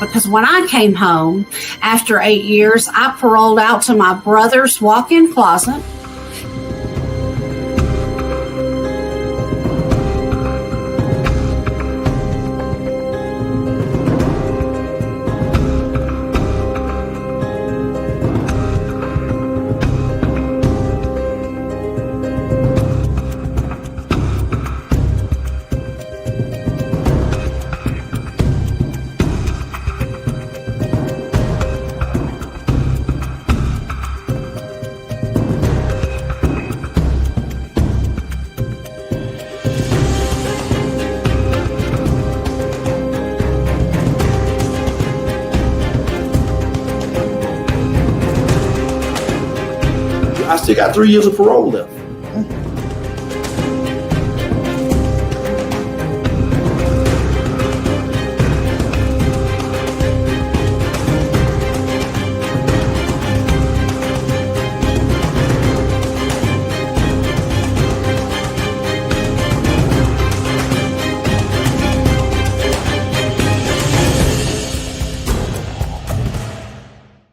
because when I came home after 8 years, I paroled out to my brother's walk-in closet. I still got 3 years of parole left.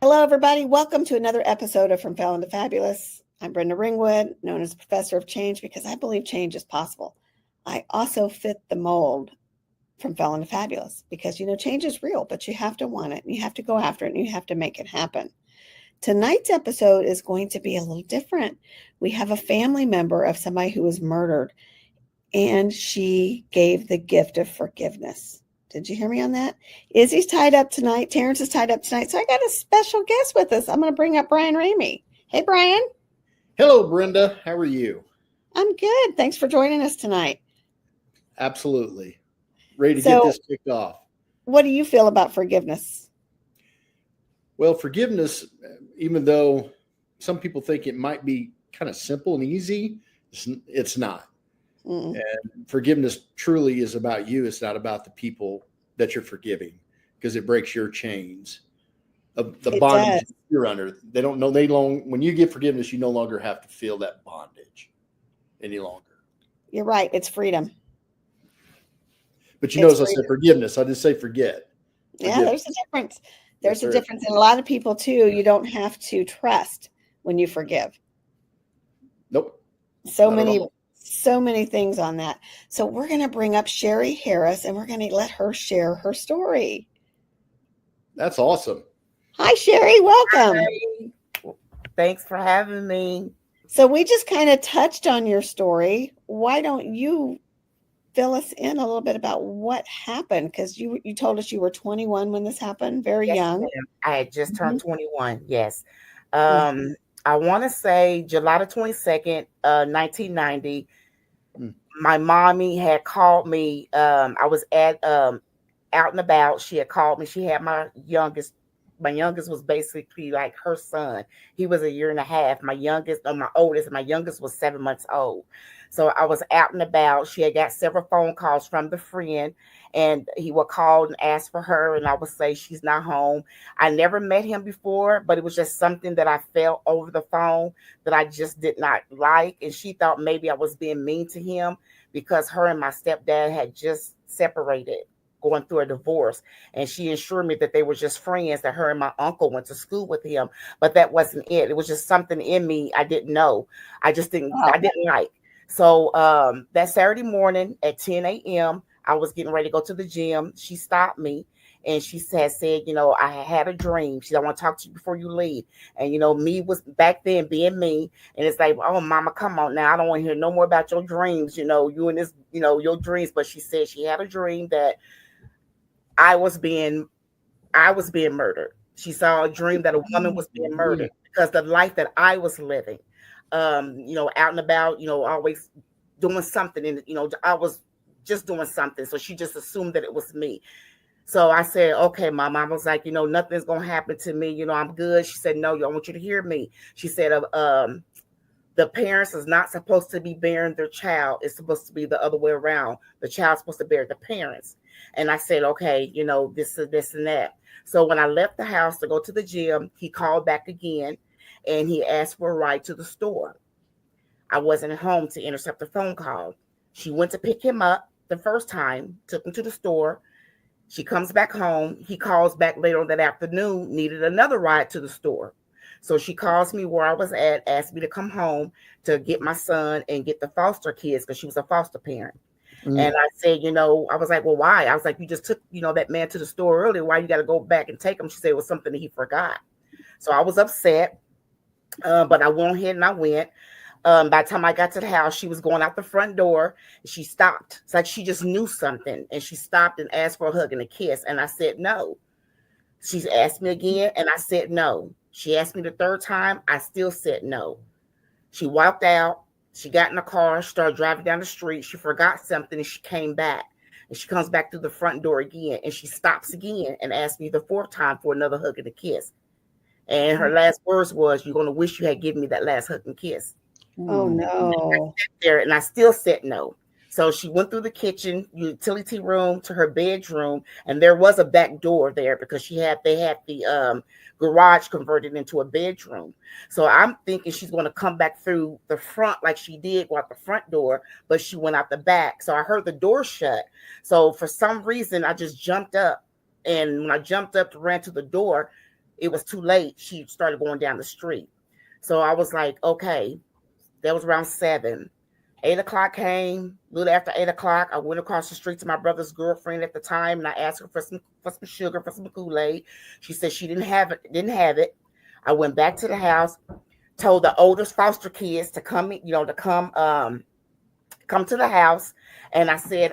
Hello, everybody. Welcome to another episode of From Felon to Fabulous. I'm Brenda Ringwood, known as Professor of Change, because I believe change is possible. I also fit the mold from Felon to Fabulous because, change is real, but you have to want it, and you have to go after it, and you have to make it happen. Tonight's episode is going to be a little different. We have a family member of somebody who was murdered, and she gave the gift of forgiveness. Did you hear me on that? Izzy's tied up tonight. Terrence is tied up tonight. So I got a special guest with us. I'm going to bring up Brian Ramey. Hey, Brian. Hello, Brenda. How are you? I'm good. Thanks for joining us tonight. Absolutely. Ready to get this kicked off. What do you feel about forgiveness? Well, forgiveness, even though some people think it might be kind of simple and easy, it's not. Mm-mm. And forgiveness truly is about you. It's not about the people that you're forgiving, because it breaks your chains of the bondage you're under. They don't know when you give forgiveness, you no longer have to feel that bondage any longer. You're right. It's freedom. But notice I said forgiveness. I didn't say forget. Yeah, there's a difference. There's a difference. And a lot of people too, you don't have to trust when you forgive. Nope. So many things on that. So we're going to bring up Sherry Harris, and we're going to let her share her story. That's awesome. Hi, Sherry. Welcome. Hi. Thanks for having me. So we just kind of touched on your story. Why don't you fill us in a little bit about what happened? Because you told us you were 21 when this happened, very young. Ma'am. I had just turned 21. Yes. I want to say July the 22nd, 1990. My mommy had called me. I was at out and about. She had called me. She had my youngest. My youngest was basically like her son. He was 1.5 years. My youngest was 7 months old. So I was out and about. She had got several phone calls from the friend, and he would call and ask for her, and I would say she's not home. I never met him before, but it was just something that I felt over the phone that I just did not like. And she thought maybe I was being mean to him because her and my stepdad had just separated, going through a divorce. And she assured me that they were just friends, that her and my uncle went to school with him. But that wasn't it. It was just something in me I didn't know. I didn't like. So that Saturday morning at 10 a.m., I was getting ready to go to the gym. She stopped me, and she said, I had a dream. She said, I want to talk to you before you leave. And, me was back then being me. And it's like, oh, mama, come on now. I don't want to hear no more about your dreams, you and this, your dreams. But she said she had a dream that I was being murdered. She saw a dream that a woman was being murdered because the life that I was living, out and about, always doing something. And, I was just doing something. So she just assumed that it was me. So I said, okay, Mom. I was like, nothing's going to happen to me. I'm good. She said, no, I want you to hear me. She said, the parents is not supposed to be bearing their child. It's supposed to be the other way around. The child's supposed to bear the parents. And I said, okay, this and that. So when I left the house to go to the gym, he called back again, and he asked for a ride to the store. I wasn't at home to intercept the phone call. She went to pick him up the first time, took him to the store. She comes back home. He calls back later on that afternoon, needed another ride to the store. So she calls me where I was at, asked me to come home to get my son and get the foster kids because she was a foster parent. And I said, I was like, well, why? I was like, you just took, that man to the store earlier. Why you got to go back and take him? She said it was something that he forgot. So I was upset, but I went ahead and I went. By the time I got to the house, she was going out the front door. She stopped. It's like she just knew something. And she stopped and asked for a hug and a kiss. And I said, no. She's asked me again, and I said no. She asked me the third time. I still said no. She walked out. She got in the car, started driving down the street. She forgot something, and she came back. And she comes back through the front door again, and she stops again and asks me the fourth time for another hug and a kiss. And her last words was, "You're going to wish you had given me that last hug and kiss." Oh, no. And I still said no. So she went through the kitchen, utility room to her bedroom, and there was a back door there because they had the garage converted into a bedroom. So I'm thinking she's going to come back through the front like she did go out the front door, but she went out the back. So I heard the door shut. So for some reason, I just jumped up. And when I jumped up to ran to the door, it was too late. She started going down the street. So I was like, okay, that was around 7. 8 o'clock came. A little after 8 o'clock, I went across the street to my brother's girlfriend at the time, and I asked her for some sugar, for some Kool-Aid. She said she didn't have it. I went back to the house, told the oldest foster kids to come to the house, and I said,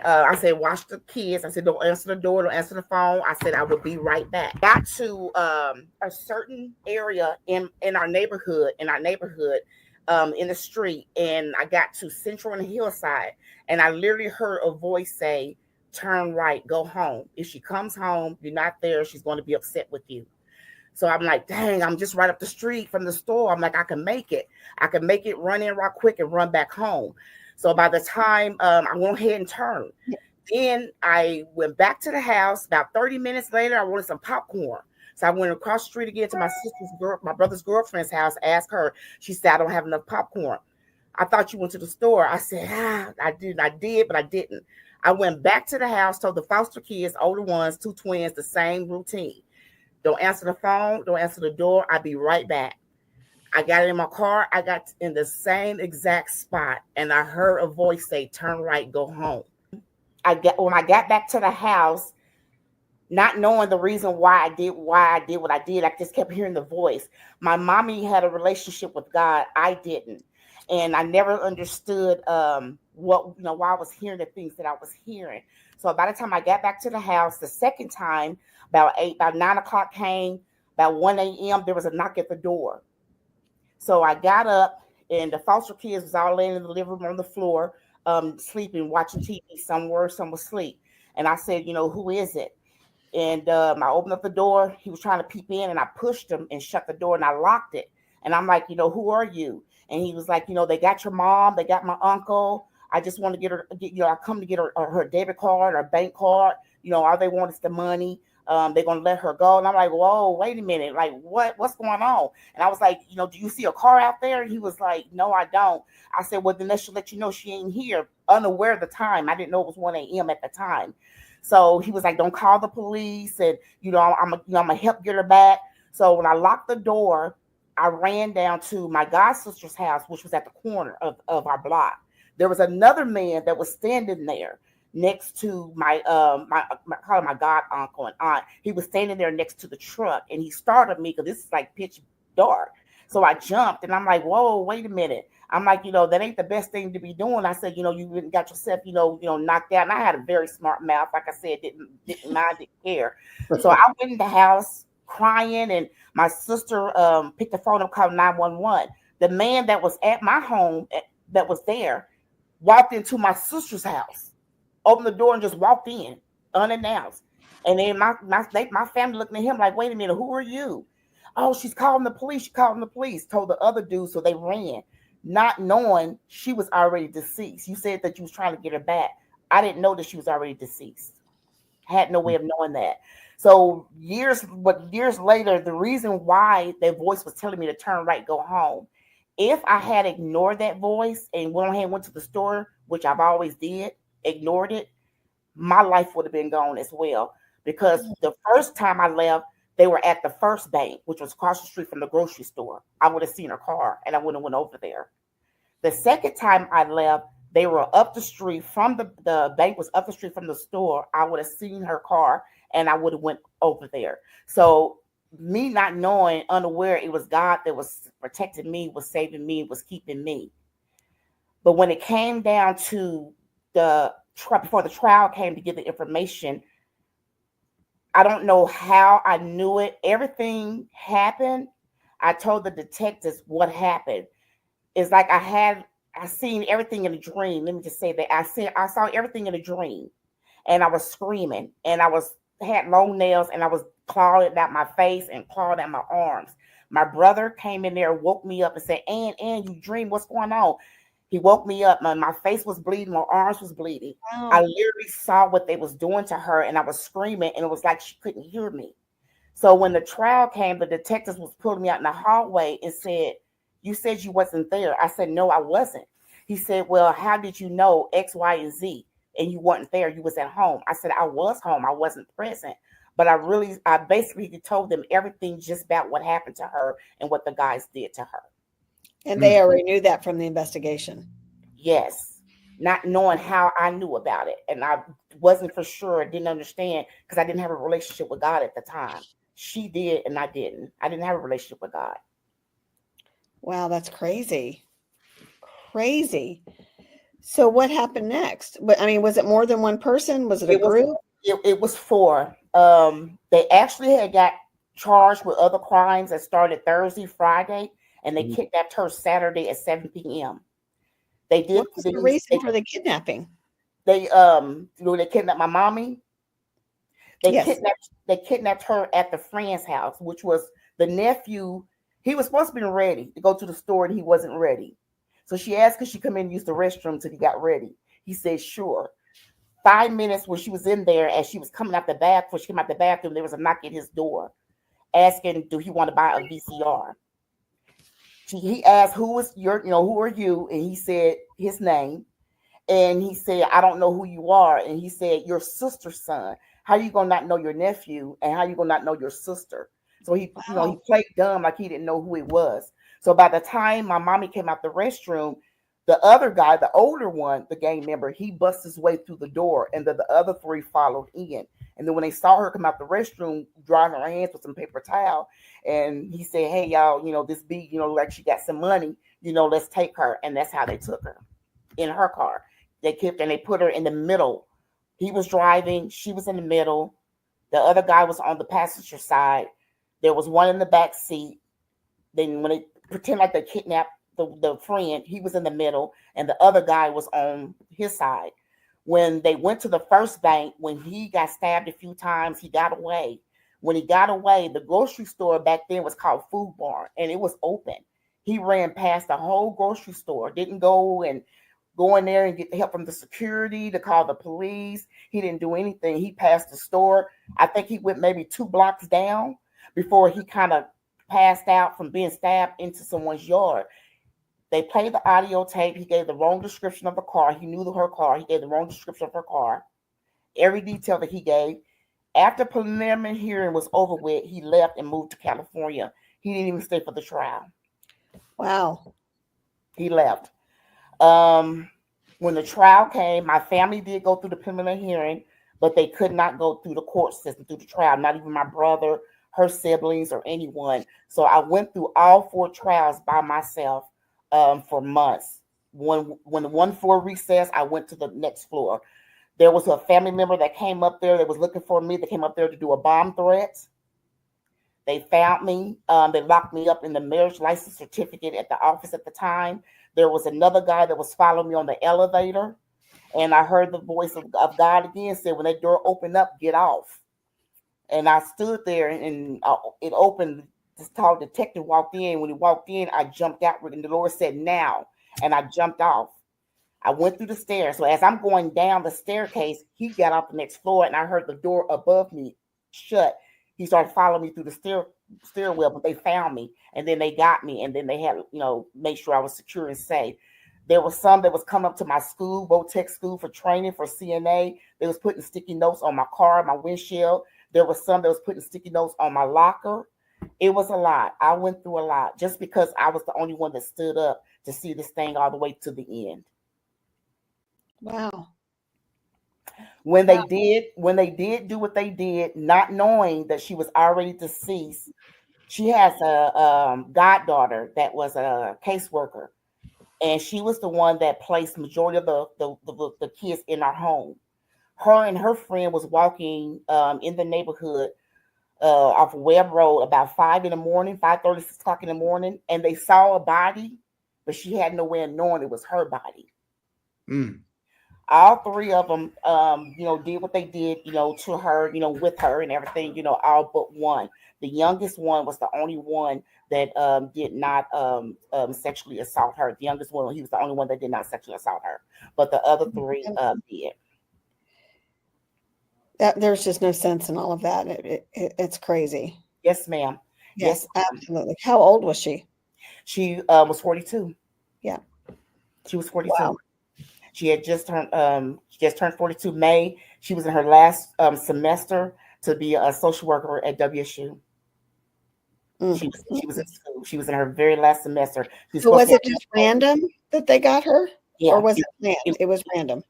watch the kids. I said, don't answer the door, don't answer the phone. I said I would be right back. Got to a certain area in our neighborhood, in the street, and I got to Central and Hillside, and I literally heard a voice say, turn right, go home. If she comes home, you're not there, she's going to be upset with you. So I'm like, dang, I'm just right up the street from the store. I'm like, I can make it, run in real quick and run back home. So by the time I went ahead and turned, then I went back to the house. About 30 minutes later, I wanted some popcorn. So I went across the street again to my brother's girlfriend's house, asked her. She said, I don't have enough popcorn. I thought you went to the store. I said, I did, but I didn't. I went back to the house, told the foster kids, older ones, 2 twins, the same routine. Don't answer the phone, don't answer the door. I'll be right back. I got in my car. I got in the same exact spot, and I heard a voice say, turn right, go home. When I got back to the house, not knowing the reason why I did what I did, I just kept hearing the voice. My mommy had a relationship with God. I didn't. And I never understood why I was hearing the things that I was hearing. So by the time I got back to the house, the second time, about 9 o'clock came, about 1 a.m., there was a knock at the door. So I got up, and the foster kids was all laying in the living room on the floor, sleeping, watching TV. Some were asleep. And I said, who is it? And I opened up the door. He was trying to peep in, and I pushed him and shut the door, and I locked it. And I'm like, who are you? And he was like, they got your mom, they got my uncle. I just want to get her, I come to get her debit card or bank card. All they want is the money. They're going to let her go. And I'm like, whoa, wait a minute. Like, what's going on? And I was like, do you see a car out there? He was like, no, I don't. I said, well, then that should let you know she ain't here. Unaware of the time. I didn't know it was 1 a.m. at the time. So he was like, don't call the police. And, I'm going to help get her back. So when I locked the door, I ran down to my god sister's house, which was at the corner of our block. There was another man that was standing there next to my god uncle and aunt. He was standing there next to the truck, and he startled me because this is like pitch dark. So I jumped, and I'm like, whoa, wait a minute. I'm like, that ain't the best thing to be doing. I said, you got yourself, knocked out. And I had a very smart mouth. Like I said, didn't mind, didn't care. So I went in the house crying, and my sister picked the phone up, called 911. The man that was at my home that was there walked into my sister's house, opened the door, and just walked in unannounced. And then my family looking at him like, wait a minute, who are you? Oh, she's calling the police. She calling the police. Told the other dude, so they ran, not knowing she was already deceased. You said that you was trying to get her back. I didn't know that she was already deceased. Had no way of knowing that. So years later, the reason why that voice was telling me to turn right, go home, if I had ignored that voice and went to the store, which I've always did, ignored it, my life would have been gone as well. because the first time I left, they were at the first bank, which was across the street from the grocery store. I would have seen her car and I would have went over there. The second time I left, they were up the street from the bank was up the street from the store. I would have seen her car and I would have went over there. So me not knowing, unaware, it was God that was protecting me, was saving me, was keeping me. But when it came down to before the trial came to get the information, I don't know how I knew it. Everything happened. I told the detectives what happened. It's like I seen everything in a dream. Let me just say that I saw everything in a dream, and I was screaming, and I had long nails, and I was clawing at my face and clawing at my arms. My brother came in there, woke me up, and said, "Ann, you dream? What's going on?" He woke me up. My face was bleeding. My arms was bleeding. Wow. I literally saw what they was doing to her, and I was screaming, and it was like she couldn't hear me. So when the trial came, the detectives was pulling me out in the hallway and said, "You said you wasn't there." I said, "No, I wasn't." He said, "Well, how did you know X, Y, and Z? And you weren't there. You was at home." I said, "I was home. I wasn't present." But I basically told them everything just about what happened to her and what the guys did to her. And they already knew that from the investigation. Yes. Not knowing how I knew about it. And I wasn't for sure, didn't understand, because I didn't have a relationship with God at the time. She did, and I didn't. I didn't have a relationship with God. Wow, that's crazy. Crazy. So what happened next? I mean, was it more than one person? Was it a group? It was 4. They actually had got charged with other crimes that started Thursday, Friday, and they kidnapped her Saturday at 7 p.m. They did. What was the reason for the kidnapping? They kidnapped my mommy. They kidnapped her at the friend's house, which was the nephew. He was supposed to be ready to go to the store, and he wasn't ready. So she asked, could she come in and use the restroom till he got ready? He said, sure. 5 minutes when she was in there, as she was coming out the bathroom, before she came out the bathroom, there was a knock at his door asking, do he want to buy a VCR? He asked, who are you? And he said his name. And he said, I don't know who you are. And he said, your sister's son. How you gonna not know your nephew? And how you gonna not know your sister? So he played dumb, like he didn't know who it was. So by the time my mommy came out the restroom, the other guy, the older one, the gang member, he bust his way through the door, and the other 3 followed in. And then when they saw her come out the restroom, drying her hands with some paper towel, and he said, hey, y'all, this big, like she got some money, let's take her. And that's how they took her in her car. They put her in the middle. He was driving. She was in the middle. The other guy was on the passenger side. There was one in the back seat. Then when they pretend like they kidnapped the friend, he was in the middle, and the other guy was on his side. When they went to the first bank, when he got stabbed a few times, he got away. When he got away, the grocery store back then was called Food Barn, and it was open. He ran past the whole grocery store, didn't go in there and get the help from the security to call the police. He didn't do anything. He passed the store. I think he went maybe 2 blocks down before he kind of passed out from being stabbed into someone's yard. They played the audio tape. He gave the wrong description of the car. He knew her car. He gave the wrong description of her car. Every detail that he gave. After preliminary hearing was over with, he left and moved to California. He didn't even stay for the trial. Wow. He left. When the trial came, my family did go through the preliminary hearing, but they could not go through the court system, through the trial, not even my brother, her siblings, or anyone. So I went through all 4 trials by myself for months. When the one floor recessed, I went to the next floor. There was a family member that came up there that was looking for me. They came up there to do a bomb threat. They found me. They locked me up in the marriage license certificate at the office at the time. There was another guy that was following me on the elevator. And I heard the voice of God again say, when that door opened up, get off. And I stood there and it opened. This tall detective walked in. When he walked in, I jumped out and the Lord said, now. And I jumped off. I went through the stairs. So as I'm going down the staircase, he got off the next floor and I heard the door above me shut. He started following me through the stairwell, but they found me and then they got me and then they had, made sure I was secure and safe. There was some that was coming up to my school, Votech school, for training for CNA. They was putting sticky notes on my car, my windshield. There was some that was putting sticky notes on my locker. It was a lot. I went through a lot just because I was the only one that stood up to see this thing all the way to the end. Wow. When they did do what they did, not knowing that she was already deceased, she has a goddaughter that was a caseworker, and she was the one that placed majority of the kids in our home. Her and her friend was walking in the neighborhood off Webb Road about 5 in the morning, 5:30, 6 o'clock in the morning, and they saw a body, but she had no way of knowing it was her body. All three of them, did what they did, to her, with her and everything, all but one. The youngest one was the only one that did not sexually assault her. The youngest one, he was the only one that did not sexually assault her. But the other three did. There's just no sense in all of that. It's crazy. Yes, ma'am. Yes, absolutely. How old was she? She was 42. Yeah. She was 42. Wow. She had just turned 42 May. She was in her last semester to be a social worker at WSU. She was in school. She was in her very last semester. So was it just random that they got her? Yeah. Or was it planned? It was random.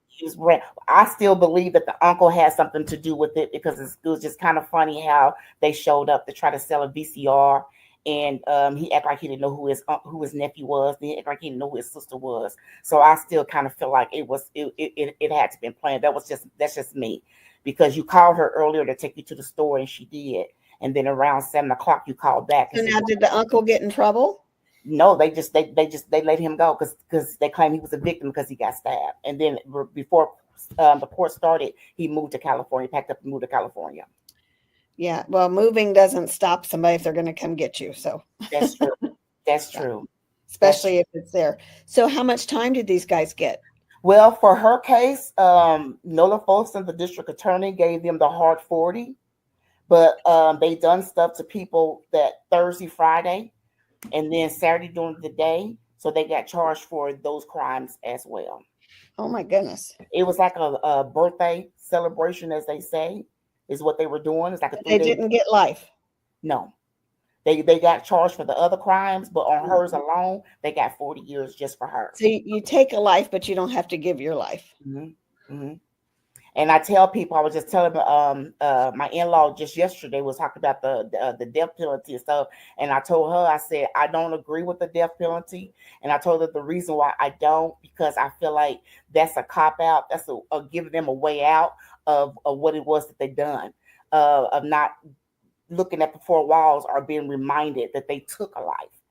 I still believe that the uncle had something to do with it, because it was just kind of funny how they showed up to try to sell a VCR, and he acted like he didn't know who his nephew was. He acted like he didn't know who his sister was. So I still kind of feel like it had to been planned. That's just me, because you called her earlier to take you to the store, and she did, and then around 7 o'clock you called back. So now, did the uncle get in trouble? No, they let him go because they claimed he was a victim because he got stabbed. And then before the court started, he moved to California, packed up and moved to California. Yeah, well, moving doesn't stop somebody if they're going to come get you. So that's true. That's true. Especially if it's there. So how much time did these guys get? Well, for her case, Nola Folsom, the district attorney, gave them the hard 40, but they done stuff to people that Thursday, Friday, and then Saturday during the day. So they got charged for those crimes as well. Oh my goodness. It was like a birthday celebration, as they say, is what they were doing. It's like they didn't get life. No. They got charged for the other crimes, but on hers alone, they got 40 years just for her. So you take a life, but you don't have to give your life. Mm-hmm. Mm-hmm. And I tell people, I was just telling my in-law just yesterday was talking about the death penalty and stuff. And I told her, I said, I don't agree with the death penalty. And I told her the reason why I don't, because I feel like that's a cop-out. That's a giving them a way out of what it was that they done, of not looking at the four walls or being reminded that they took a life,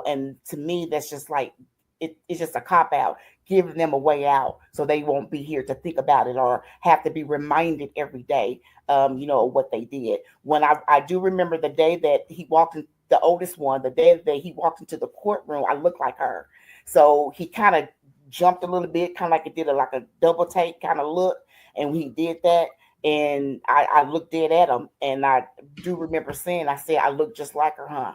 and to me, that's just like, it's just a cop-out, giving them a way out so they won't be here to think about it or have to be reminded every day, of what they did. When I do remember the day that he walked in, the oldest one, the day that he walked into the courtroom, I looked like her. So he kind of jumped a little bit, kind of like it did like a double take kind of look. And when he did that, and I looked dead at him, and I do remember saying, I said, I look just like her, huh?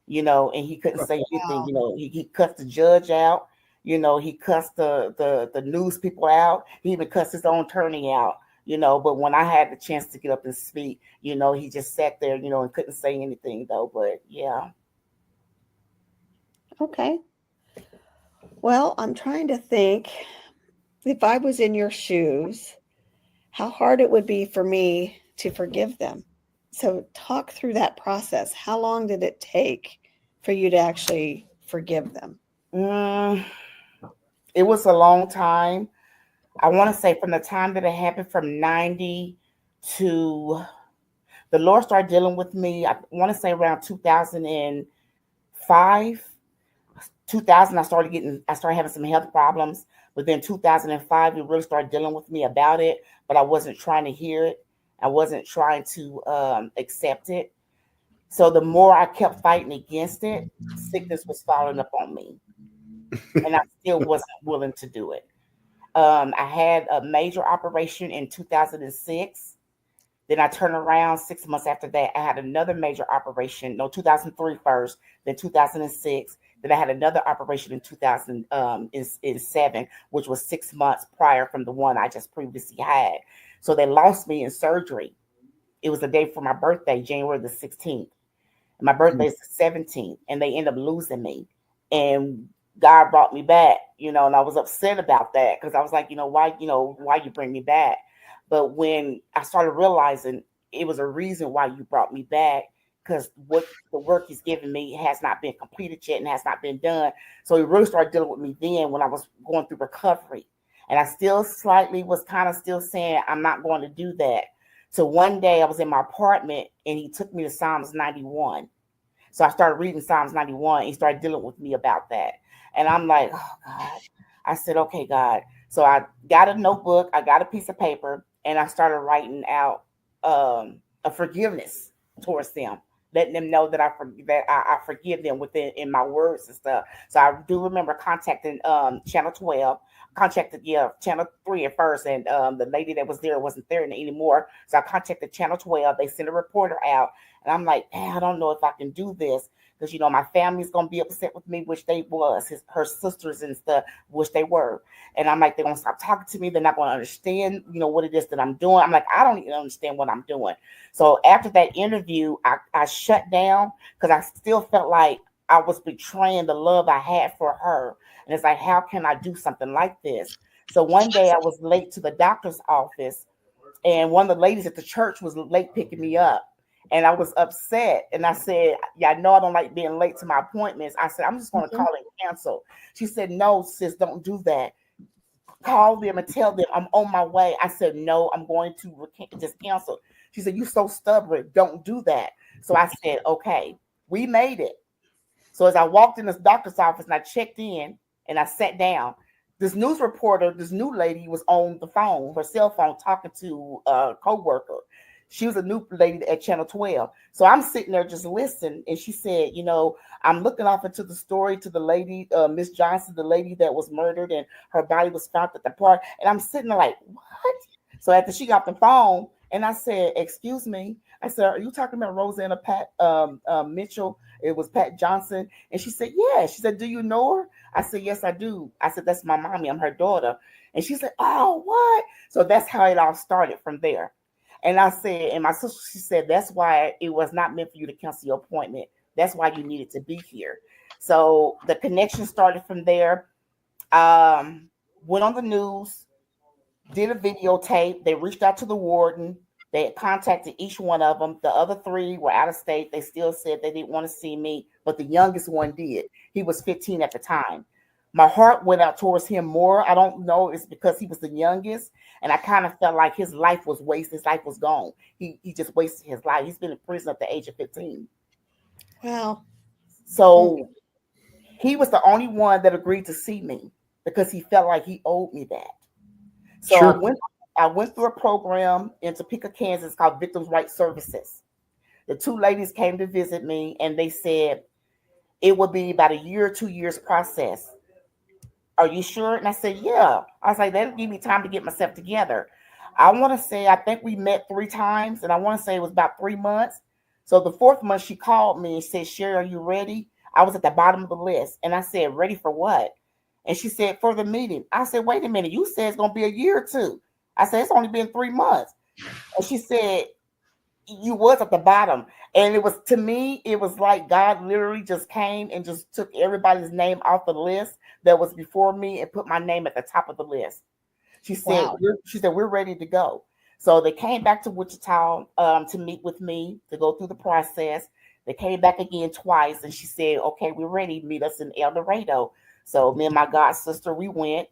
And he couldn't say anything. Wow. He cussed the judge out. He cussed the news people out. He even cussed his own attorney out. But when I had the chance to get up and speak, he just sat there, and couldn't say anything though. But yeah. Okay. Well, I'm trying to think, if I was in your shoes, how hard it would be for me to forgive them. So talk through that process. How long did it take for you to actually forgive them? It was a long time. I want to say from the time that it happened, from 90 to the Lord started dealing with me. I want to say around 2005, 2000, I started having some health problems. But then 2005, he really started dealing with me about it, but I wasn't trying to hear it. I wasn't trying to accept it. So the more I kept fighting against it, sickness was falling up on me. And I still wasn't willing to do it. I had a major operation in 2006. Then I turned around 6 months after that. I had another major operation. 2003 first, then 2006. Then I had another operation in 2007, which was 6 months prior from the one I just previously had. So they lost me in surgery. It was the day for my birthday, January the 16th. My birthday is the 17th, and they end up losing me. And God brought me back, and I was upset about that because I was like, why you bring me back? But when I started realizing it was a reason why you brought me back, because what the work he's given me has not been completed yet and has not been done. So he really started dealing with me then when I was going through recovery. And I still slightly was kind of still saying, I'm not going to do that. So one day I was in my apartment and he took me to Psalms 91. So I started reading Psalms 91 and he started dealing with me about that. And I'm like, oh God. I said, okay, God. So I got a notebook, I got a piece of paper, and I started writing out a forgiveness towards them, letting them know that I forgive them in my words and stuff. So I do remember contacting Channel 12, contacted Channel 3 at first, and the lady that was there wasn't there anymore. So I contacted Channel 12. They sent a reporter out, and I'm like, I don't know if I can do this because my family's gonna be upset with me, which they was, her sisters and stuff, which they were. And I'm like, they're gonna stop talking to me. They're not gonna understand, what it is that I'm doing. I'm like, I don't even understand what I'm doing. So after that interview, I shut down because I still felt like I was betraying the love I had for her. And it's like, how can I do something like this? So one day I was late to the doctor's office, and one of the ladies at the church was late picking me up. And I was upset. And I said, I know I don't like being late to my appointments. I said, I'm just going to call and cancel. She said, no, sis, don't do that. Call them and tell them I'm on my way. I said, no, I'm going to just cancel. She said, you're so stubborn. Don't do that. So I said, okay, we made it. So as I walked in this doctor's office and I checked in and I sat down, this news reporter, this new lady was on the phone, her cell phone, talking to a coworker. She was a new lady at Channel 12. So I'm sitting there just listening. And she said, I'm looking off into the story to the lady, Miss Johnson, the lady that was murdered and her body was found at the park. And I'm sitting there like, what? So after she got the phone and I said, excuse me, I said, are you talking about Rosanna Pat Mitchell? It was Pat Johnson. And she said, yeah. She said, do you know her? I said, yes, I do. I said, that's my mommy. I'm her daughter. And she said, oh, what? So that's how it all started from there. And I said, and my sister, she said, that's why it was not meant for you to cancel your appointment. That's why you needed to be here. So the connection started from there. Went on the news, did a videotape. They reached out to the warden. They contacted each one of them. The other 3 were out of state. They still said they didn't want to see me, but the youngest one did. He was 15 at the time. My heart went out towards him more. I don't know. It's because he was the youngest. And I kind of felt like his life was wasted. His life was gone. He just wasted his life. He's been in prison at the age of 15. Wow. So he was the only one that agreed to see me because he felt like he owed me that. So sure. I went through a program in Topeka, Kansas called Victims' Rights Services. The 2 ladies came to visit me and they said it would be about a year or 2 years process. Are you sure? And I said, yeah. I was like, that'll give me time to get myself together. I want to say, I think we met 3 times, and I want to say it was about 3 months. So the 4th month, she called me and said, Sherry, are you ready? I was at the bottom of the list. And I said, ready for what? And she said, for the meeting. I said, wait a minute. You said it's going to be a year or 2. I said, it's only been 3 months. And she said, you was at the bottom. And it was, to me, it was like God literally just came and just took everybody's name off the list that was before me and put my name at the top of the list. She said, wow. We're ready to go. So they came back to Wichita to meet with me, to go through the process. They came back again twice, and she said, okay, we're ready. Meet us in El Dorado. So me and my god sister, we went.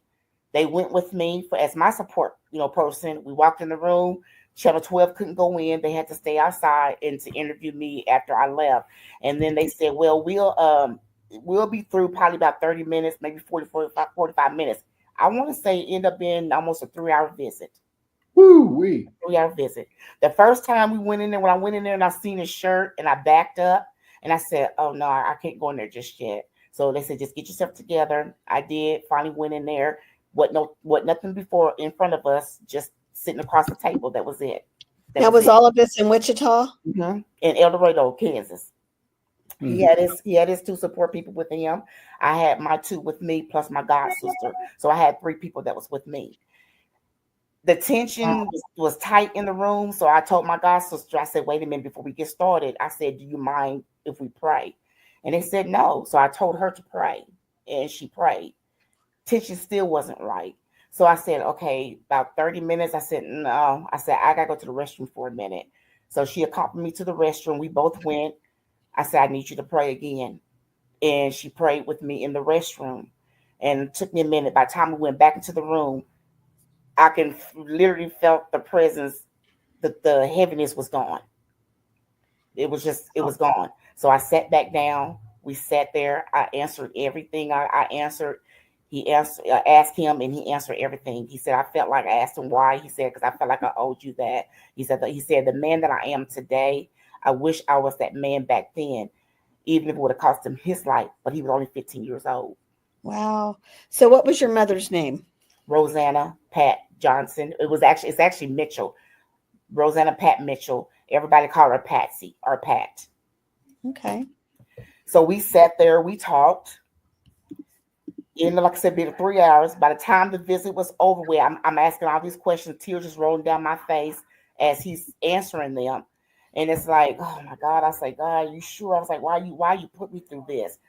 They went with me as my support, person. We walked in the room. Channel 12 couldn't go in. They had to stay outside and to interview me after I left. And then they said, well, we'll be through probably about 30 minutes, maybe 45 minutes. I want to say end up being almost a 3-hour visit. Woo-wee. 3-hour visit. The first time we went in there, when I went in there and I seen his shirt and I backed up and I said, oh no, I can't go in there just yet. So they said, just get yourself together. I did. Finally went in there. What nothing before in front of us, just sitting across the table. That was it. That was all of this in Wichita? Mm-hmm. In El Dorado, Kansas. He had his two support people with him. I had my two with me plus my god sister. So I had three people that was with me. The tension was tight in the room. So I told my god sister, I said, wait a minute, before we get started, I said, do you mind if we pray? And they said no. So I told her to pray, and she prayed. Tension still wasn't right. So I said, okay, about 30 minutes. I said, no. I said, I got to go to the restroom for a minute. So she accompanied me to the restroom. We both went. I said, I need you to pray again. And she prayed with me in the restroom. And it took me a minute. By the time we went back into the room, I can literally felt the presence, the heaviness was gone. It was gone. So I sat back down. We sat there. I answered everything. I answered. I asked him, and he answered everything. He said, I felt like I asked him why. He said, because I felt like I owed you that. He said, the man that I am today, I wish I was that man back then, even if it would have cost him his life, but he was only 15 years old. Wow. So what was your mother's name? Rosanna Pat Johnson. It's actually Mitchell. Rosanna Pat Mitchell. Everybody called her Patsy or Pat. Okay. So we sat there, we talked. Like I said, been 3 hours. By the time the visit was over with, I'm asking all these questions, tears just rolling down my face as he's answering them. And it's like, oh my God. I say, God, you sure? I was like, why you put me through this?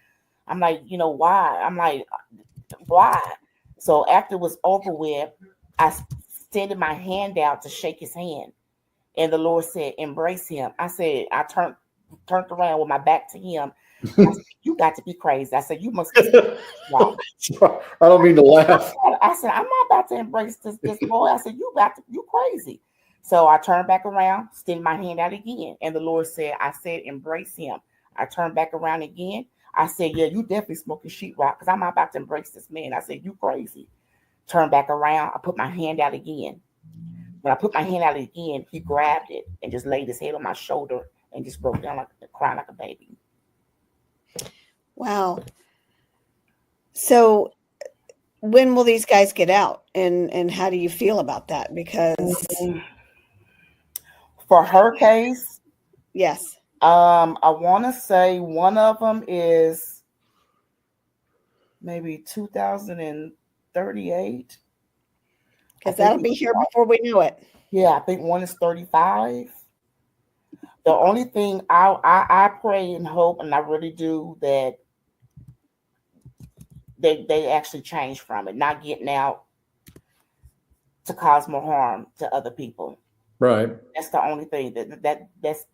I'm like, why? I'm like, why? So after it was over with, I extended my hand out to shake his hand. And the Lord said, embrace him. I said, I turned around with my back to him. I said, you got to be crazy. I said, you must be wrong. I don't mean to laugh. I said, I'm not about to embrace this boy. I said, you crazy. So I turned back around, extended my hand out again. And the Lord said, I said, embrace him. I turned back around again. I said, yeah, you definitely smoking sheetrock because I'm not about to embrace this man. I said, you crazy. Turned back around. I put my hand out again. When I put my hand out again, he grabbed it and just laid his head on my shoulder and just broke down crying like a baby. Wow. So when will these guys get out? And how do you feel about that? Because for her case, yes. I want to say one of them is maybe 2038. Because that'll be here before we know it. Yeah, I think one is 35. The only thing I pray and hope, and I really do, that they actually change from it, not getting out to cause more harm to other people. Right. That's the only thing that's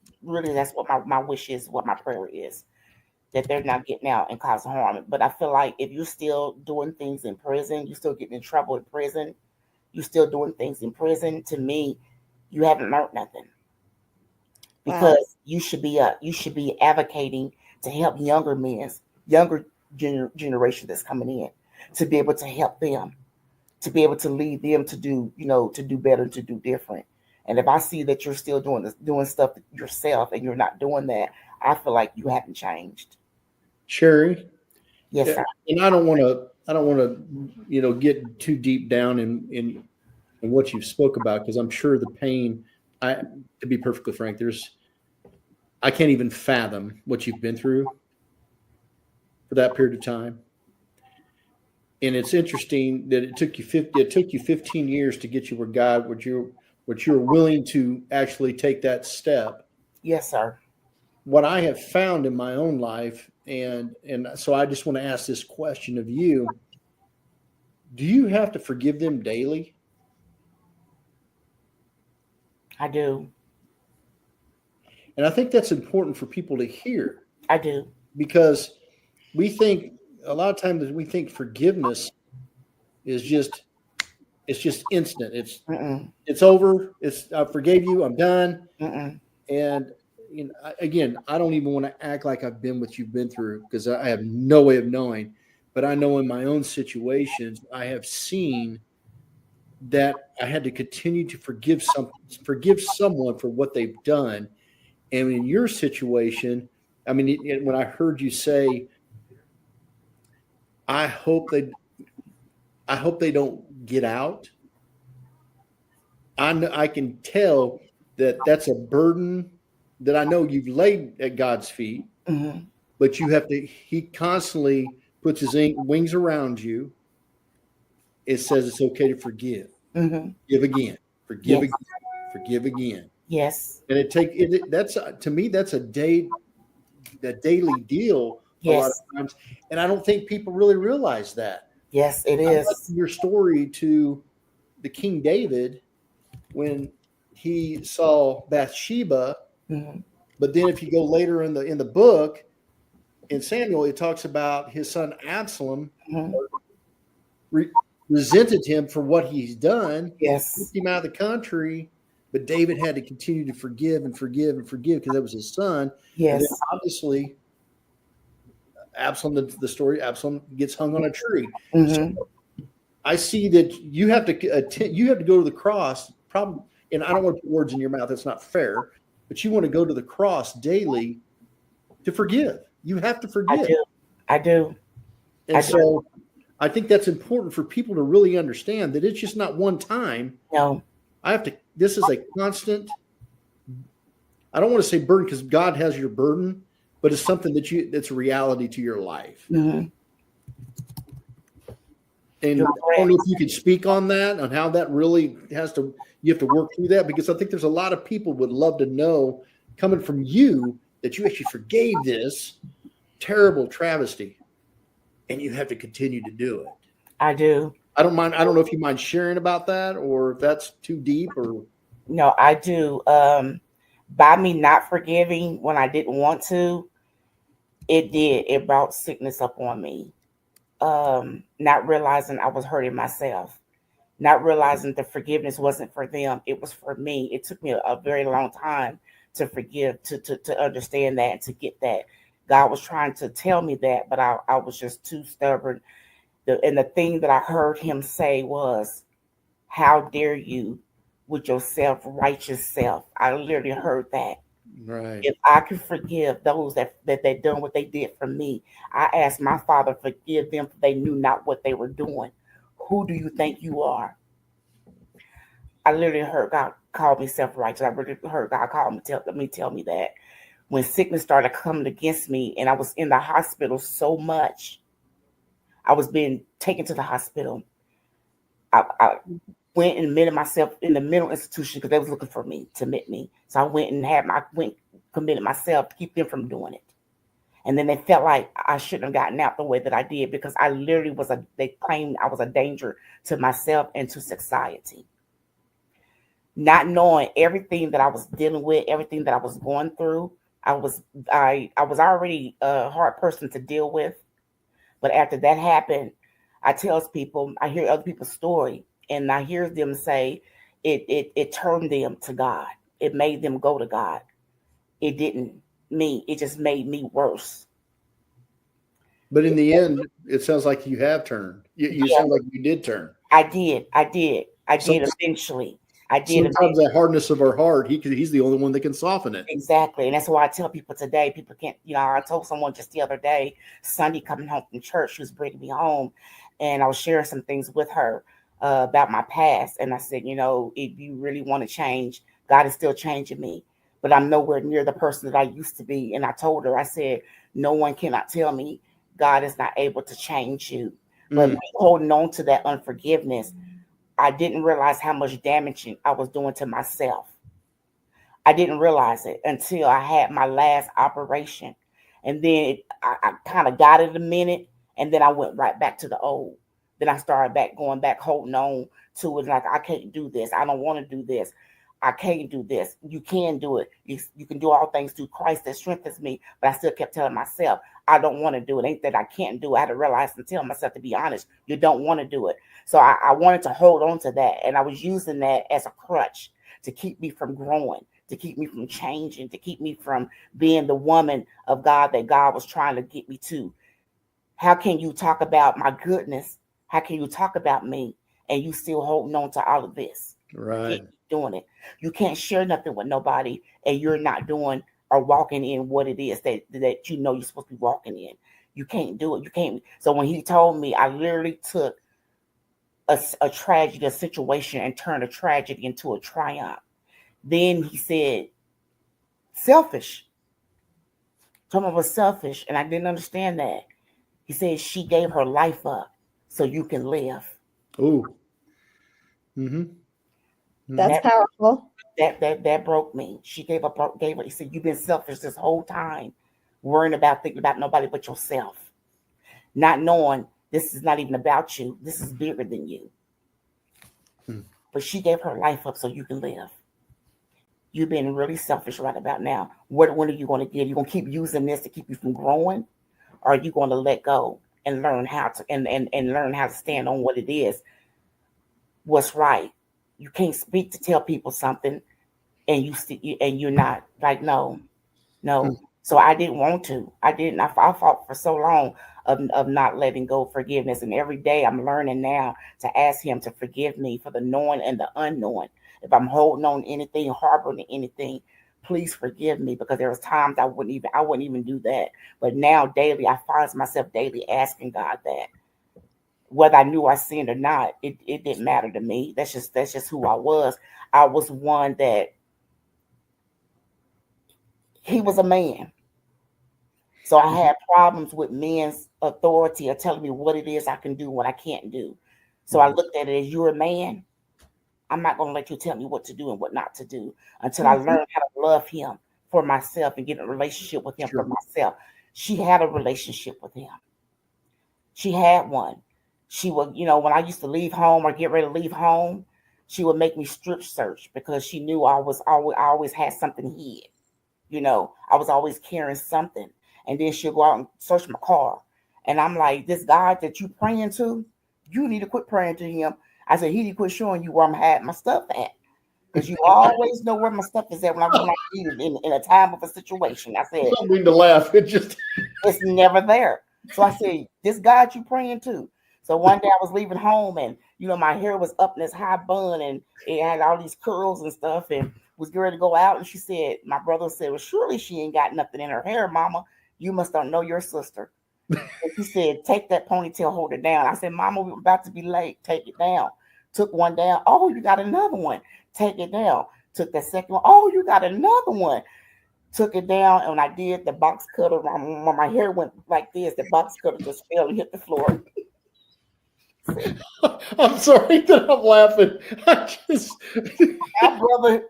what my wish is, what my prayer is, that they're not getting out and causing harm. But I feel like if you're still doing things in prison, you're still getting in trouble in prison, you're still doing things in prison, to me, you haven't learned nothing. Because you should be advocating to help younger generation that's coming in, to be able to help them, to be able to lead them to do better, to do different. And if I see that you're still doing stuff yourself and you're not doing that, I feel like you haven't changed. Sherry. Yes, sir. And I don't want to, get too deep down in what you've spoke about, because I'm sure the pain, to be perfectly frank, I can't even fathom what you've been through for that period of time. And it's interesting that it took you 15 years to get you where God, what you were willing to actually take that step. Yes, sir. What I have found in my own life, and so I just want to ask this question of you: do you have to forgive them daily? I do. And I think that's important for people to hear. I do. Because we think a lot of times we think forgiveness is just instant. It's over. I forgave you. I'm done. And again, I don't even want to act like I've been what you've been through, because I have no way of knowing. But I know in my own situations, I have seen that I had to continue to forgive someone for what they've done. And in your situation, I mean, when I heard you say, I hope they don't get out, I can tell that that's a burden that I know you've laid at God's feet. Mm-hmm. but you have to, he constantly puts his wings around you. It says it's okay to forgive. Mm-hmm. Give again. Forgive again. Forgive again. Yes. And that's to me, that's a daily deal a lot of times. And I don't think people really realize that. Yes, it I is. like your story to the King David when he saw Bathsheba. Mm-hmm. But then if you go later in the book, in Samuel, it talks about his son Absalom resented him for what he's done. Yes. Kicked him out of the country, but David had to continue to forgive and forgive and forgive because that was his son. Yes. And then obviously, Absalom, the story, Absalom gets hung on a tree. Mm-hmm. So I see that you have to go to the cross. Probably, and I don't want to put words in your mouth. That's not fair. But you want to go to the cross daily to forgive. You have to forgive. I do. And so I think that's important for people to really understand that it's just not one time. No. This is a constant, I don't want to say burden because God has your burden, but it's something that's a reality to your life. Mm-hmm. And I don't know if you could speak on that, on how that really you have to work through that, because I think there's a lot of people would love to know, coming from you, that you actually forgave this terrible travesty and you have to continue to do it. I do. I don't mind. I don't know if you mind sharing about that or if that's too deep or. No, I do. By me not forgiving when I didn't want to, it brought sickness up on me. Not realizing I was hurting myself, not realizing the forgiveness wasn't for them, it was for me. It took me a very long time to forgive, to understand that and to get that. God was trying to tell me that, but I was just too stubborn. And the thing that I heard him say was, how dare you with your self-righteous self? I literally heard that. Right. If I can forgive those that they done what they did for me, I asked my Father, forgive them, for they knew not what they were doing. Who do you think you are? I literally heard God call me self-righteous. I really heard God call me, tell me that. When sickness started coming against me and I was in the hospital so much, I was being taken to the hospital. I went and admitted myself in the mental institution because they was looking for me to admit me. So I went and committed myself to keep them from doing it. And then they felt like I shouldn't have gotten out the way that I did because I literally they claimed I was a danger to myself and to society. Not knowing everything that I was dealing with, everything that I was going through, I was already a hard person to deal with. But after that happened, I hear other people's story, and I hear them say it turned them to God. It made them go to God. It didn't me. It just made me worse. But in the end, it sounds like you have turned. You sound like you did turn. I did eventually. Sometimes that hardness of our heart, he's the only one that can soften it. Exactly. And that's why I tell people today, people can't, I told someone just the other day, Sunday coming home from church, she was bringing me home, and I was sharing some things with her about my past. And I said, if you really want to change, God is still changing me, but I'm nowhere near the person that I used to be. And I told her, I said, no one cannot tell me God is not able to change you. But holding on to that unforgiveness, I didn't realize how much damaging I was doing to myself. I didn't realize it until I had my last operation. And then I kind of got it a minute, and then I went right back to the old. Then I started going back, holding on to it. Like, I can't do this. I don't want to do this. I can't do this. You can do it. You can do all things through Christ that strengthens me. But I still kept telling myself, I don't want to do it. Ain't that I can't do it. I had to realize and tell myself, to be honest, you don't want to do it. So I wanted to hold on to that. And I was using that as a crutch to keep me from growing, to keep me from changing, to keep me from being the woman of God that God was trying to get me to. How can you talk about my goodness? How can you talk about me and you still holding on to all of this? Right. Doing it. You can't share nothing with nobody and you're not doing or walking in what it is that you're supposed to be walking in. You can't do it. You can't. So when he told me, I literally took a tragedy, a situation, and turned a tragedy into a triumph. Then he said, selfish. Told me I was selfish, and I didn't understand that. He said she gave her life up so you can live. Ooh. Mm-hmm. That's That powerful. that broke me. She gave up. Gave her. He said, "You've been selfish this whole time, worrying about thinking about nobody but yourself, not knowing this is not even about you. This is bigger than you." But she gave her life up so you can live. You've been really selfish right about now. When are you going to get? You going to keep using this to keep you from growing, or are you going to let go and learn how to and learn how to stand on what it is, what's right? You can't speak to tell people something, and you're not like no. So I didn't want to. I didn't. I fought for so long of not letting go of forgiveness. And every day I'm learning now to ask him to forgive me for the knowing and the unknowing. If I'm holding on to anything, harboring anything, please forgive me, because there was times I wouldn't even do that. But now daily I find myself daily asking God that. Whether I knew I sinned or not, it didn't matter to me. That's just who I was. I was one that he was a man. So I had problems with men's authority or telling me what it is I can do, what I can't do. So I looked at it as, you're a man. I'm not going to let you tell me what to do and what not to do until I learn how to love him for myself and get in a relationship with him for myself. She had a relationship with him. She had one. She would, when I used to leave home or get ready to leave home, she would make me strip search because she knew I always had something hid. I was always carrying something. And then she'll go out and search my car. And I'm like, this God that you praying to, you need to quit praying to him. I said, he need to quit showing you where I'm had my stuff at. Because you always know where my stuff is at when I need it in a time of a situation. I said, I don't mean to laugh. it's never there. So I said, this God you praying to. So one day I was leaving home and, my hair was up in this high bun and it had all these curls and stuff and was getting ready to go out. And she said, my brother said, well, surely she ain't got nothing in her hair, mama. You must don't know your sister. And she said, take that ponytail, hold it down. I said, mama, we're about to be late. Take it down. Took one down. Oh, you got another one. Take it down. Took that second one. Oh, you got another one. Took it down. And when I did, the box cutter, when my hair went like this, the box cutter just fell and hit the floor. I'm sorry that I'm laughing.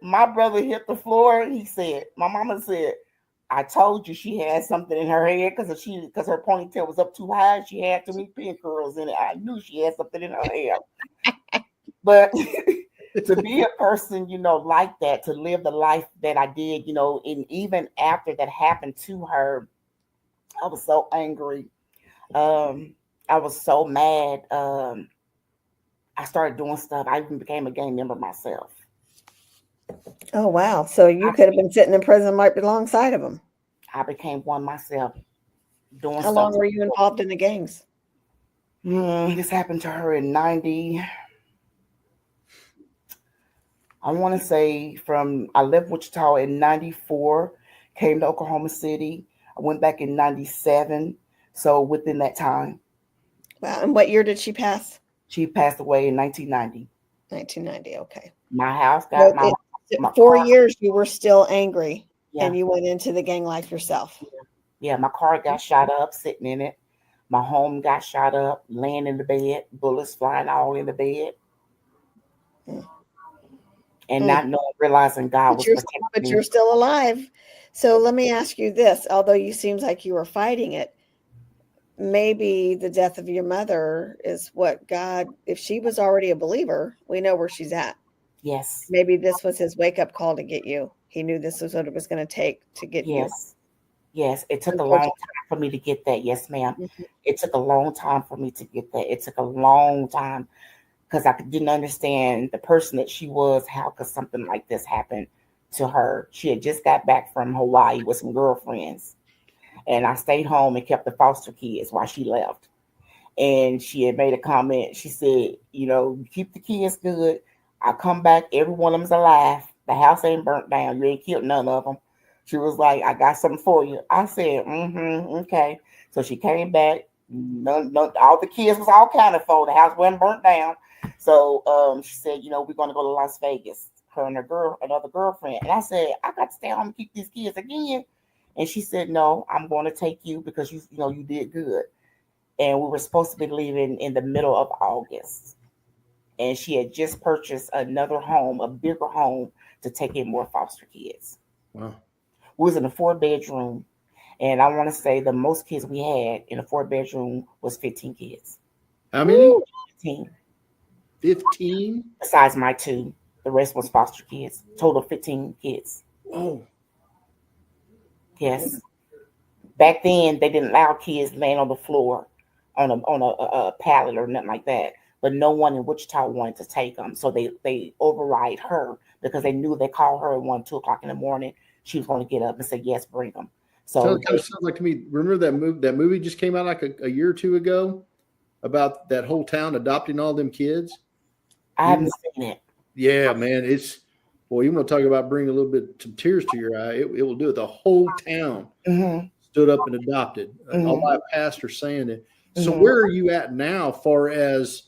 My brother hit the floor and he said, my mama said, I told you she had something in her head because her ponytail was up too high. She had too many pin curls in it. I knew she had something in her hair. But to be a person, like that, to live the life that I did, and even after that happened to her, I was so angry. I was so mad. I started doing stuff. I even became a gang member myself. Oh, wow. So you could have been sitting in prison right alongside of him. I became one myself. How long were you involved in the gangs? This happened to her in 90. I want to say I left Wichita in 94, came to Oklahoma City. I went back in 97. So within that time. Wow. And what year did she pass? She passed away in 1990. 1990. Okay. My house got my 4 years you were still angry and you went into the gang life yourself. Yeah, my car got shot up sitting in it. My home got shot up, laying in the bed, bullets flying all in the bed. And not realizing God was protecting me. But you're still alive. So let me ask you this, although you seems like you were fighting it, maybe the death of your mother is what God, if she was already a believer, we know where she's at. Yes. Maybe this was his wake-up call to get you. He knew this was what it was going to take to get you. Yes. It took a long time for me to get that. Yes, ma'am. Mm-hmm. It took a long time for me to get that. It took a long time because I didn't understand the person that she was. How could something like this happen to her? She had just got back from Hawaii with some girlfriends. And I stayed home and kept the foster kids while she left. And she had made a comment. She said, keep the kids good. I come back, every one of them's alive. The house ain't burnt down. You ain't killed none of them. She was like, I got something for you. I said, okay. So she came back. All the kids was all counted for. The house wasn't burnt down. So she said, we're going to go to Las Vegas. Her and another girlfriend. And I said, I got to stay home and keep these kids again. And she said, no, I'm going to take you because you did good. And we were supposed to be leaving in the middle of August. And she had just purchased another home, a bigger home, to take in more foster kids. Wow. We was in a 4-bedroom. And I want to say the most kids we had in a 4-bedroom was 15 kids. How many? 15. 15? Besides my 2. The rest was foster kids. Total 15 kids. Oh. Yes. Back then, they didn't allow kids laying on the floor on a pallet or nothing like that. But no one in Wichita wanted to take them. So they override her because they knew they called her at 1, 2 o'clock in the morning. She was going to get up and say, yes, bring them. So it kind of sounds like to me, remember that movie just came out like a year or 2 ago about that whole town adopting all them kids? I haven't seen it. Yeah, man. You want to talk about bringing a little bit some tears to your eye. It will do it. The whole town stood up and adopted. All by a pastor saying it. So where are you at now far as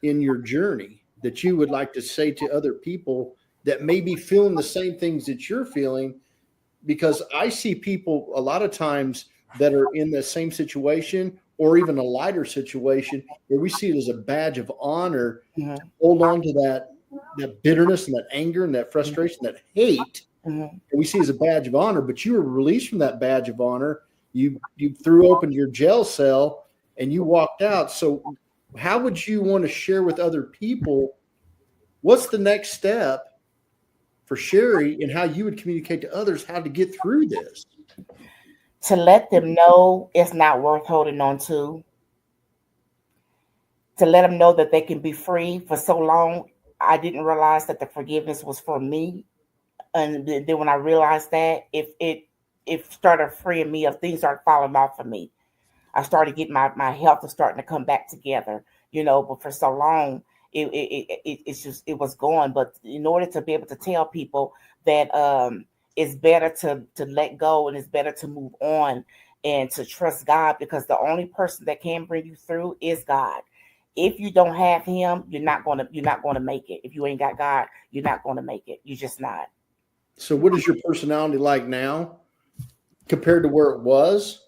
in your journey that you would like to say to other people that may be feeling the same things that you're feeling? Because I see people a lot of times that are in the same situation or even a lighter situation where we see it as a badge of honor to hold on to that bitterness and that anger and that frustration, that hate. And we see it as a badge of honor, but you were released from that badge of honor. You threw open your jail cell and you walked out. So how would you want to share with other people? What's the next step for Sherry and how you would communicate to others how to get through this? To let them know it's not worth holding on to. To let them know that they can be free. For so long, I didn't realize that the forgiveness was for me. And then when I realized that, it started freeing me of things started falling off of me. I started getting my health was starting to come back together, but for so long, it was gone. But in order to be able to tell people that it's better to let go and it's better to move on and to trust God, because the only person that can bring you through is God. If you don't have him, you're not gonna make it. If you ain't got God, you're not gonna make it. You're just not. So what is your personality like now compared to where it was?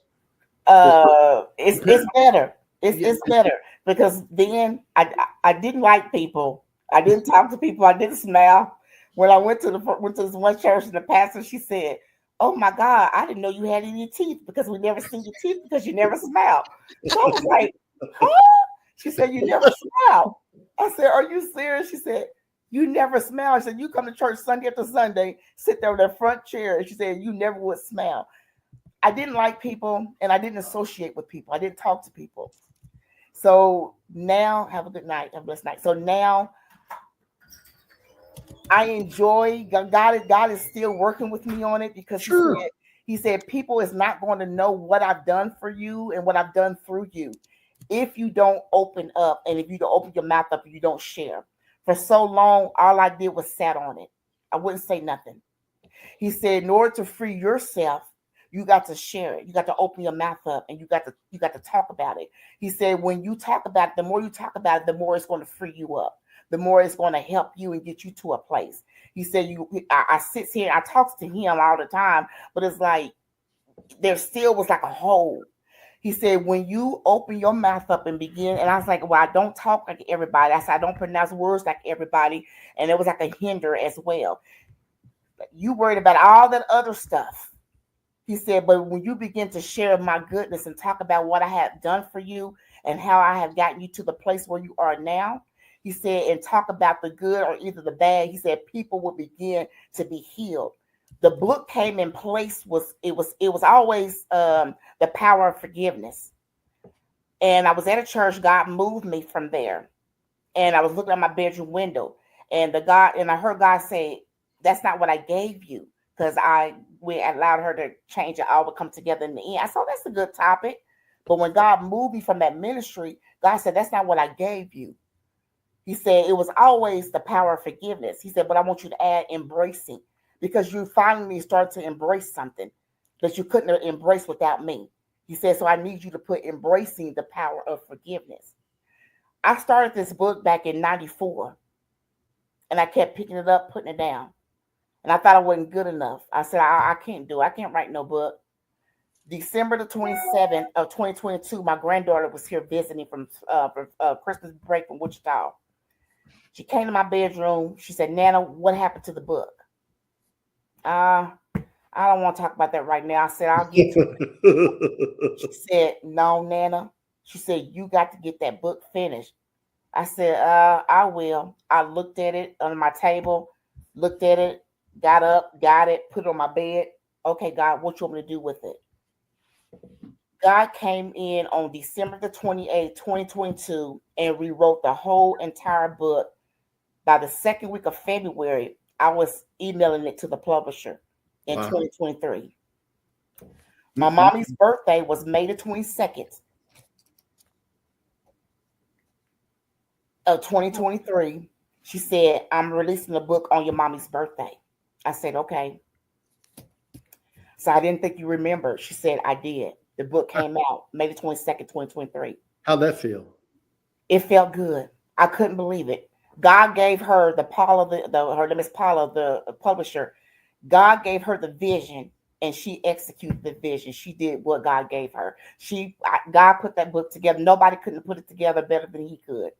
It's better. It's better because then I didn't like people. I didn't talk to people. I didn't smile. When I went to this one church and the pastor, she said, "Oh my God, I didn't know you had any teeth because we never seen your teeth because you never smile." So I was like, "Huh?" She said, "You never smile." I said, "Are you serious?" She said, "You never smile." She said, "You come to church Sunday after Sunday, sit there in that front chair." And she said, "You never would smile." I didn't like people and I didn't associate with people. I didn't talk to people. So now, have a good night. Have a blessed night. So now I enjoy God is still working with me on it because he said people is not going to know what I've done for you and what I've done through you if you don't open up and if you don't open your mouth up and you don't share. For so long, all I did was sat on it. I wouldn't say nothing. He said, in order to free yourself, you got to share it. You got to open your mouth up and you got to talk about it. He said, when you talk about it, the more you talk about it, the more it's going to free you up. The more it's going to help you and get you to a place. He said, I sit here, I talk to him all the time, but it's like there still was like a hole. He said, when you open your mouth up and begin, and I was like, well, I don't talk like everybody. I said, I don't pronounce words like everybody. And it was like a hinder as well. You worried about all that other stuff. He said, but when you begin to share my goodness and talk about what I have done for you and how I have gotten you to the place where you are now, he said, and talk about the good or either the bad, he said, people will begin to be healed. The book came in place it was always the power of forgiveness. And I was at a church, God moved me from there. And I was looking at my bedroom window and I heard God say, that's not what I gave you. Because we allowed her to change it all would come together in the end. I said, that's a good topic. But when God moved me from that ministry, God said, that's not what I gave you. He said, it was always the power of forgiveness. He said, but I want you to add embracing, because you finally started to embrace something that you couldn't have embraced without me. He said, so I need you to put embracing the power of forgiveness. I started this book back in 94 and I kept picking it up, putting it down. And I thought I wasn't good enough. I said, I can't do it. I can't write no book. December the 27th of 2022, my granddaughter was here visiting from Christmas break from Wichita. She came to my bedroom. She said, Nana, what happened to the book? I don't want to talk about that right now. I said, I'll get to it. She said, no, Nana. She said, you got to get that book finished. I said, I will. I looked at it on my table, looked at it, got up, got it, put it on my bed. Okay, God, what you want me to do with it? God came in on December the 28th, 2022, and rewrote the whole entire book. By the second week of February, I was emailing it to the publisher in 2023. My mommy's birthday was May the 22nd of 2023. She said, I'm releasing the book on your mommy's birthday. I said, okay. So I didn't think you remembered. She said, I did. The book came out May the 22nd, 2023. How'd that feel? It felt good. I couldn't believe it. God gave her her name is Paula, the publisher. God gave her the vision, and she executed the vision. She did what God gave her. God put that book together. Nobody couldn't put it together better than he could.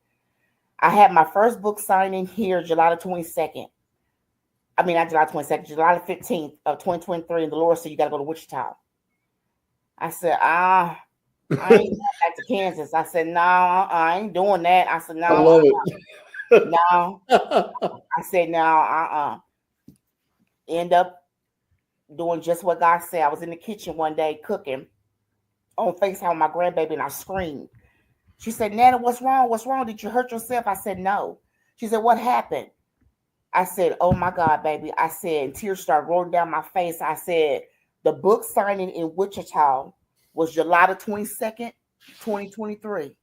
I had my first book signing here July the 22nd. I mean, not July 22nd, July the 15th of 2023. And the Lord said, you got to go to Wichita. I said, I ain't going back to Kansas. I said, no, I ain't doing that. I said, no. I love it. No. I said, no, End up doing just what God said. I was in the kitchen one day cooking on FaceTime with my grandbaby, and I screamed. She said, Nana, what's wrong? What's wrong? Did you hurt yourself? I said, no. She said, what happened? I said, oh my God, baby. I said, and tears started rolling down my face. I said, the book signing in Wichita was July the 22nd, 2023.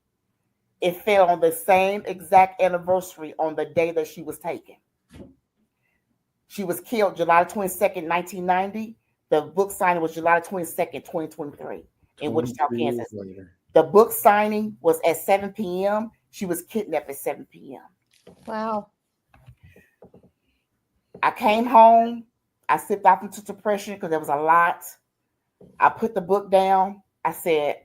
It fell on the same exact anniversary on the day that she was taken. She was killed July 22nd, 1990. The book signing was July 22nd, 2023 in Wichita, Kansas. Later. The book signing was at 7 p.m. She was kidnapped at 7 p.m. Wow. I came home. I slipped off into depression because there was a lot. I put the book down. I said,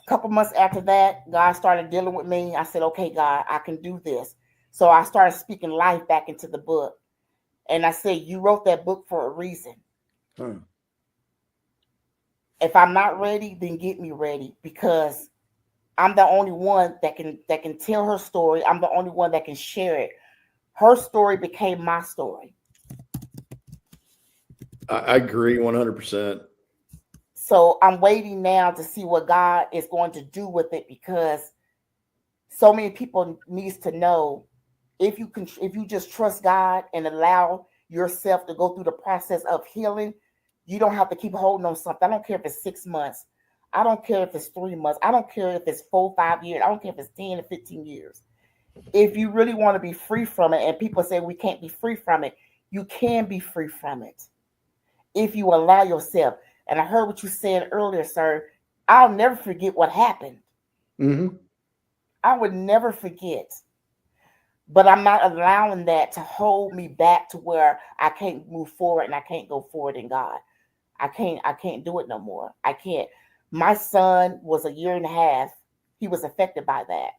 couple months after that, God started dealing with me. I said, okay, God, I can do this. So I started speaking life back into the book. And I said, you wrote that book for a reason. If I'm not ready, then get me ready, because I'm the only one that can tell her story. I'm the only one that can share it. Her story became my story. I agree 100%. So I'm waiting now to see what God is going to do with it, because so many people needs to know, if you just trust God and allow yourself to go through the process of healing, you don't have to keep holding on something. I don't care if it's 6 months. I don't care if it's 3 months. I don't care if it's 4, 5 years. I don't care if it's 10 or 15 years. If you really want to be free from it, and people say we can't be free from it, you can be free from it if you allow yourself. And I heard what you said earlier, sir. I'll never forget what happened. Mm-hmm. I would never forget. But I'm not allowing that to hold me back to where I can't move forward and I can't go forward in God. I can't do it no more. I can't. My son was 1.5 years. He was affected by that.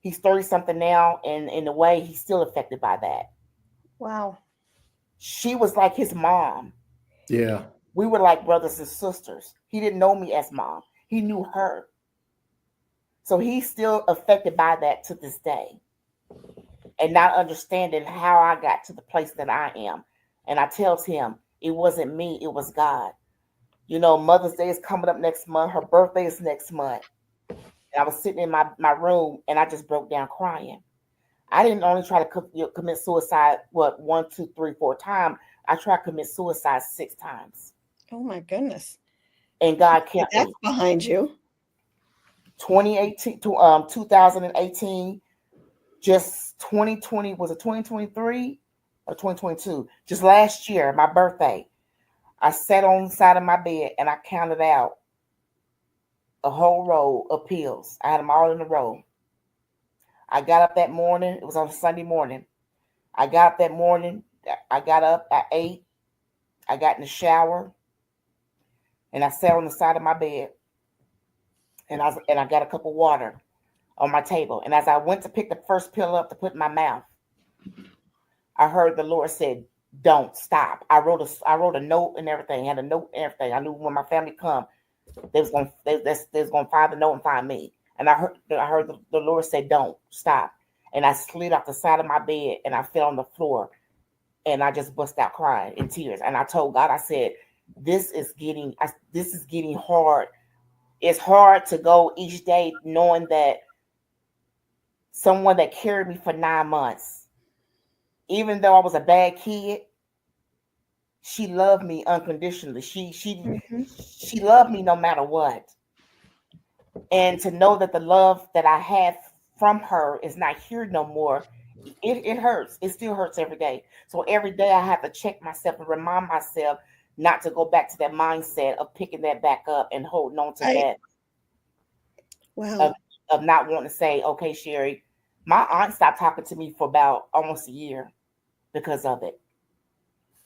He's 30-something now, and in a way, he's still affected by that. Wow. She was like his mom. Yeah. We were like brothers and sisters. He didn't know me as mom. He knew her. So he's still affected by that to this day. And not understanding how I got to the place that I am. And I tells him, it wasn't me, it was God. You know, Mother's Day is coming up next month. Her birthday is next month. And I was sitting in my room, and I just broke down crying. I didn't only try to commit suicide, 1, 2, 3, 4 times. I tried to commit suicide 6 times. Oh my goodness. And God kept That's me. Behind you. 2018, just 2020, was it 2023 or 2022? Just last year, my birthday, I sat on the side of my bed and I counted out a whole row of pills. I had them all in a row. I got up that morning. It was on a Sunday morning. I got up that morning. I got up at 8. I got in the shower and I sat on the side of my bed and I got a cup of water on my table. And as I went to pick the first pill up to put in my mouth, I heard the Lord said, "Don't stop." I wrote a note and everything. I had a note and everything. I knew when my family come, they was gonna find the note and find me. And I heard the Lord say, "Don't stop." And I slid off the side of my bed and I fell on the floor and I just bust out crying in tears. And I told God, I said, this is getting hard. It's hard to go each day knowing that someone that carried me for 9 months, even though I was a bad kid, she loved me unconditionally. She loved me no matter what. And to know that the love that I had from her is not here no more, it hurts. It still hurts every day. So every day I have to check myself and remind myself not to go back to that mindset of picking that back up and holding on to that. Wow. Of not wanting to say, okay, Sherry, my aunt stopped talking to me for about almost a year because of it.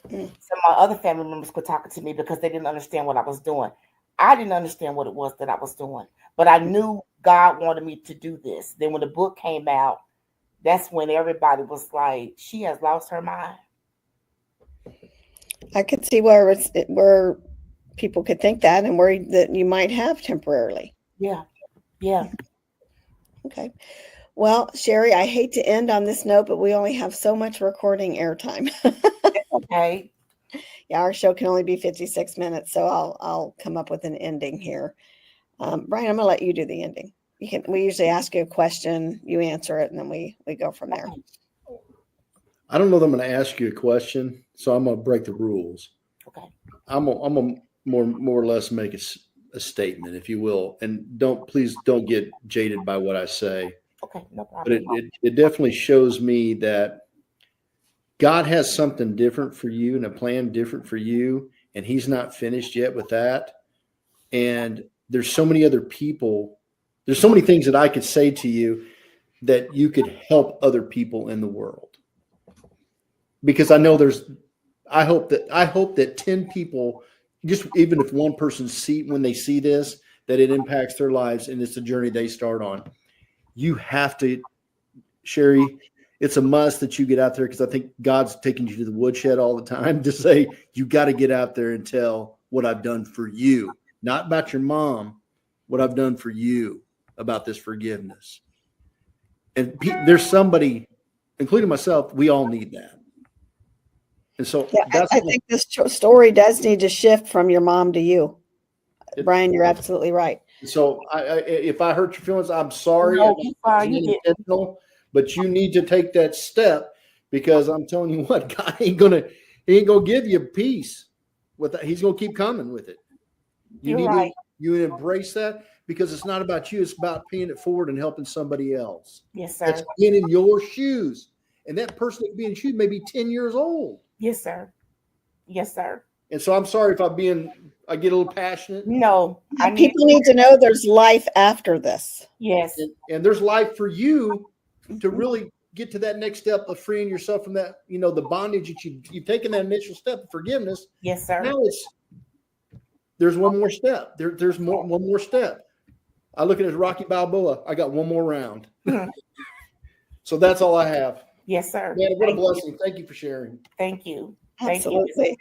Some of my other family members quit talking to me because they didn't understand what I was doing. I didn't understand what it was that I was doing, but I knew God wanted me to do this. Then when the book came out, that's when everybody was like, she has lost her mind. I could see where people could think that and worry that you might have temporarily. Yeah. Okay. Well, Sherry, I hate to end on this note, but we only have so much recording airtime. Okay. Yeah, our show can only be 56 minutes, so I'll come up with an ending here. Brian, I'm going to let you do the ending. We usually ask you a question, you answer it, and then we go from there. I don't know that I'm going to ask you a question, so I'm going to break the rules. Okay. I'm going to more or less make a statement, if you will, and please don't get jaded by what I say. Okay, no problem. But it definitely shows me that God has something different for you and a plan different for you, and he's not finished yet with that. And there's so many other people. There's so many things that I could say to you that you could help other people in the world. Because I know I hope that 10 people, just even if one person when they see this, that it impacts their lives and it's a journey they start on. You have to, Sherry, it's a must that you get out there, because I think God's taking you to the woodshed all the time to say, you got to get out there and tell what I've done for you, not about your mom, what I've done for you about this forgiveness. And there's somebody, including myself, we all need that. And so I think this story does need to shift from your mom to you. Brian, you're absolutely right. So if I hurt your feelings, I'm sorry. No, intentional, but you need to take that step, because I'm telling you what, God ain't gonna give you peace with that. He's gonna keep coming with it. You embrace that, because it's not about you. It's about paying it forward and helping somebody else. Yes, sir. That's being in your shoes, and that person that being in shoes may be 10 years old. Yes, sir. Yes, sir. And so I'm sorry if I get a little passionate. No, people need to know there's life after this. Yes, and there's life for you to really get to that next step of freeing yourself from that, the bondage that you've taken that initial step of forgiveness. Yes, sir. Now there's one more step. There's one more step. I look at it as Rocky Balboa. I got one more round. So that's all I have. Yes, sir. Man, what a blessing. Thank you for sharing. Thank you. Absolutely.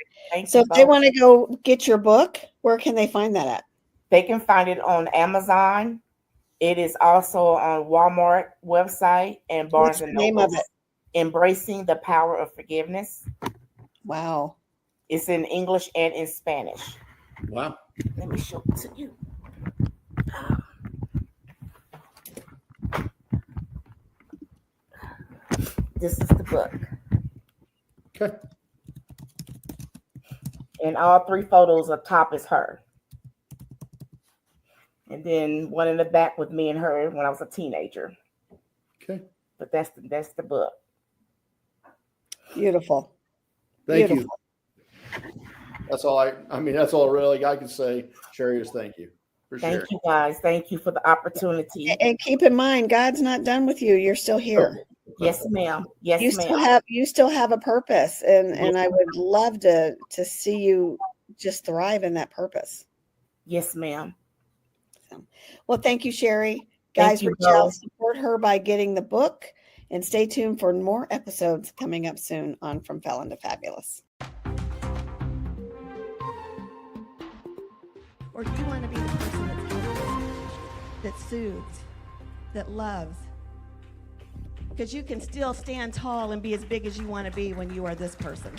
So if they want to go get your book, where can they find that at? They can find it on Amazon. It is also on Walmart website and Barnes and Noble. Name of it? Embracing the Power of Forgiveness. Wow. It's in English and in Spanish. Wow. Let me show it to you. This is the book. Okay. And all 3 photos up top is her. And then one in the back with me and her when I was a teenager. Okay. But that's the book. Beautiful. Thank you. That's all that's all really I can say, Sherry, is thank you. Thank you, guys. Thank you for the opportunity. And keep in mind, God's not done with you. You're still here. Yes, ma'am. Yes, You still have a purpose, and I would love to see you just thrive in that purpose. Yes, ma'am. So, well, thank you, Sherry. Guys, reach out, support her by getting the book, and stay tuned for more episodes coming up soon on From Felon to Fabulous. Or do you want to be the person that's helpful, that soothes, that loves? Because you can still stand tall and be as big as you want to be when you are this person.